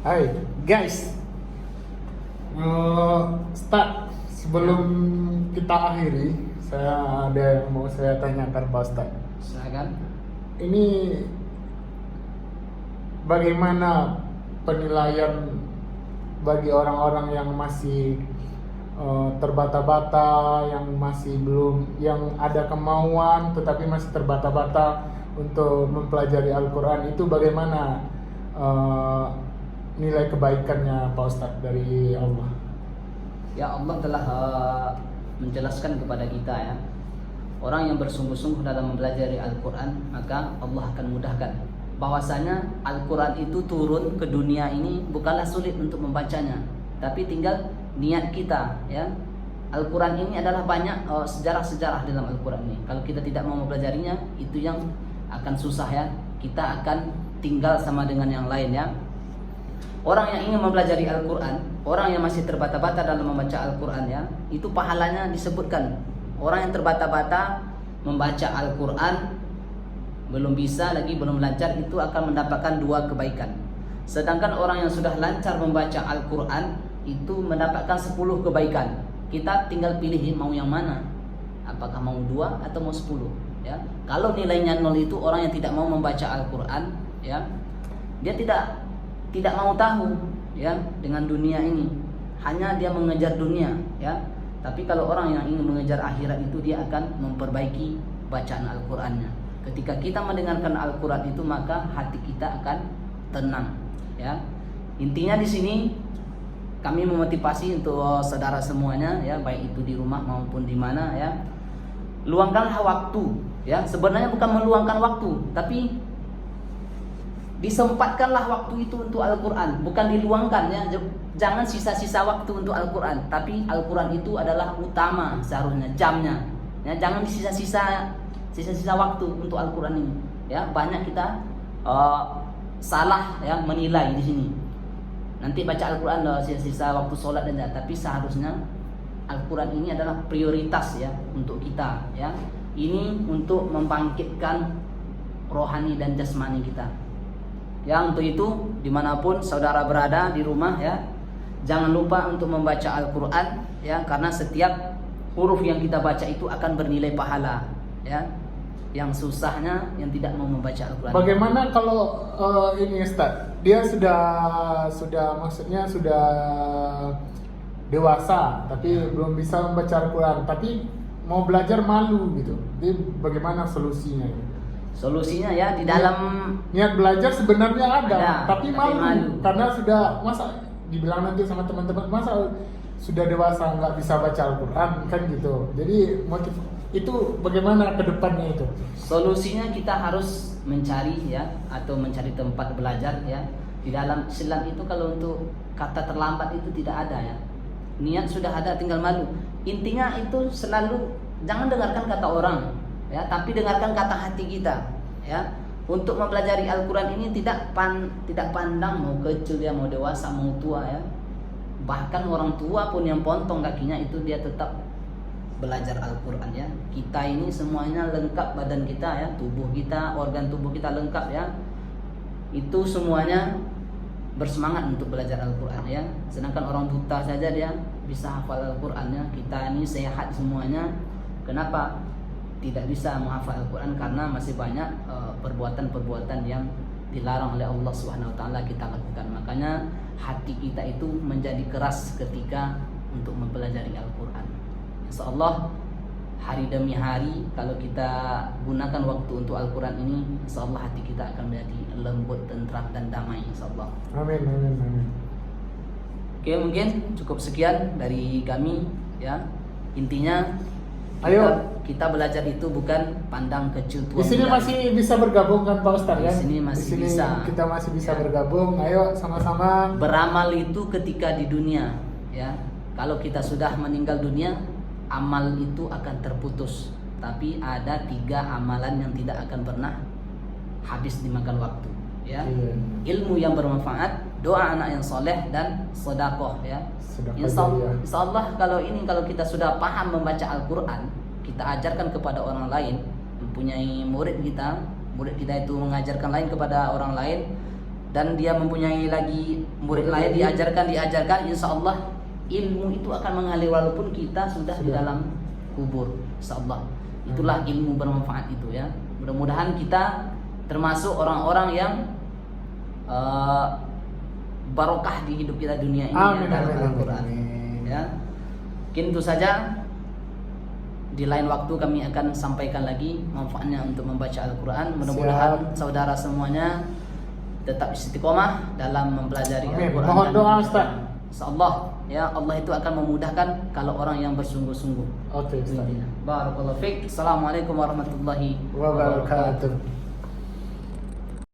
Hai guys, Start sebelum kita akhiri, saya ada yang mau saya tanyakan Pak Ustadz. Silakan. Ini bagaimana penilaian bagi orang-orang yang masih terbata-bata, yang masih belum, yang ada kemauan tetapi masih terbata-bata untuk mempelajari Al-Quran, itu bagaimana nilai kebaikannya Pak Ustadz dari Allah? Ya, Allah telah menjelaskan kepada kita ya, orang yang bersungguh-sungguh dalam mempelajari Al-Quran maka Allah akan mudahkan. Bahwasanya Al-Quran itu turun ke dunia ini bukanlah sulit untuk membacanya, tapi tinggal niat kita ya. Al-Quran ini adalah banyak sejarah-sejarah dalam Al-Quran ini. Kalau kita tidak mau mempelajarinya, itu yang akan susah ya. Kita akan tinggal sama dengan yang lain ya. Orang yang ingin mempelajari Al-Quran, orang yang masih terbata-bata dalam membaca Al-Quran ya, itu pahalanya disebutkan. Orang yang terbata-bata membaca Al-Quran, belum bisa lagi, belum lancar, itu akan mendapatkan 2 kebaikan. Sedangkan orang yang sudah lancar membaca Al-Quran, itu mendapatkan 10 kebaikan. Kita tinggal pilih mau yang mana, apakah mau 2 atau mau 10 ya. Kalau nilainya 0 itu orang yang tidak mau membaca Al-Quran ya, dia tidak mau tahu ya dengan dunia ini, hanya dia mengejar dunia ya. Tapi kalau orang yang ingin mengejar akhirat, itu dia akan memperbaiki bacaan Al-Qur'annya. Ketika kita mendengarkan Al-Qur'an itu, maka hati kita akan tenang ya. Intinya di sini kami memotivasi untuk saudara semuanya ya, baik itu di rumah maupun di mana ya. Luangkanlah waktu ya. Sebenarnya bukan meluangkan waktu, tapi disempatkanlah waktu itu untuk Al-Quran, bukan diluangkan ya. Jangan sisa-sisa waktu untuk Al-Quran, tapi Al-Quran itu adalah utama seharusnya jamnya ya. Jangan sisa-sisa waktu untuk Al-Quran ini ya. Banyak kita salah ya menilai di sini. Nanti baca Al-Quran sisa-sisa waktu sholat dan tapi seharusnya Al-Quran ini adalah prioritas ya untuk kita ya. Ini untuk membangkitkan rohani dan jasmani kita. Ya, untuk itu dimanapun saudara berada di rumah ya, jangan lupa untuk membaca Al-Quran ya, karena setiap huruf yang kita baca itu akan bernilai pahala ya. Yang susahnya yang tidak mau membaca Al-Quran. Bagaimana kalau ini Ustaz, dia sudah maksudnya sudah dewasa tapi belum bisa membaca Al-Quran, tapi mau belajar malu gitu. Jadi bagaimana solusinya? Solusinya ya di dalam niat belajar sebenarnya ada, tapi malu karena sudah, masa dibilang nanti sama teman-teman, masa sudah dewasa nggak bisa baca Al-Quran kan gitu. Jadi motif itu bagaimana ke depannya itu? Solusinya kita harus mencari ya, atau mencari tempat belajar ya. Di dalam Islam itu kalau untuk kata terlambat itu tidak ada ya. Niat sudah ada, tinggal malu. Intinya itu selalu jangan dengarkan kata orang ya, tapi dengarkan kata hati kita ya. Untuk mempelajari Al-Quran ini tidak pandang mau kecil ya, mau dewasa, mau tua ya. Bahkan orang tua pun yang pontong kakinya itu dia tetap belajar Al-Quran ya. Kita ini semuanya lengkap, badan kita ya, tubuh kita, organ tubuh kita lengkap ya. Itu semuanya bersemangat untuk belajar Al-Quran ya. Sedangkan orang buta saja dia bisa hafal Al-Quran ya. Kita ini sehat semuanya. Kenapa tidak bisa menghafal Al-Quran? Karena masih banyak perbuatan-perbuatan yang dilarang oleh Allah Subhanahu wa taala kita lakukan. Makanya hati kita itu menjadi keras ketika untuk mempelajari Al-Quran. Insyaallah hari demi hari kalau kita gunakan waktu untuk Al-Quran ini, insyaallah hati kita akan menjadi lembut, tentram dan damai insyaallah. Amin, amin, amin. Oke, mungkin cukup sekian dari kami ya. Intinya kita belajar itu bukan pandang kecil tua. Di sini masih bisa bergabung kan Pak Ustadz ya? Di sini masih bisa. Kita masih bisa bergabung. Ayo sama-sama. Beramal itu ketika di dunia ya. Kalau kita sudah meninggal dunia, amal itu akan terputus. Tapi ada 3 amalan yang tidak akan pernah habis dimakan waktu ya. Ilmu yang bermanfaat, doa anak yang soleh, dan sedekah ya. Insyaallah kalau kita sudah paham membaca Al-Quran, kita ajarkan kepada orang lain, mempunyai murid kita itu mengajarkan lain kepada orang lain, dan dia mempunyai lagi murid lain, diajarkan, insya Allah ilmu itu akan mengalir walaupun kita sudah di dalam kubur, insya Allah. Itulah ilmu bermanfaat itu ya. Mudah-mudahan kita termasuk orang-orang yang barokah di hidup kita dunia ini. Amin, ya, dalam amin, Al-Quran. amin. Ya. Mungkin itu saja. Di lain waktu kami akan sampaikan lagi manfaatnya untuk membaca Al-Quran. Mudah-mudahan saudara semuanya tetap istiqomah dalam mempelajari Al-Quran. Mohon doa Ustaz. Insyaallah ya, Allah itu akan memudahkan kalau orang yang bersungguh-sungguh. Oke, Ustaz. Barakallahu fiik. Assalamualaikum warahmatullahi Wabarakatuh.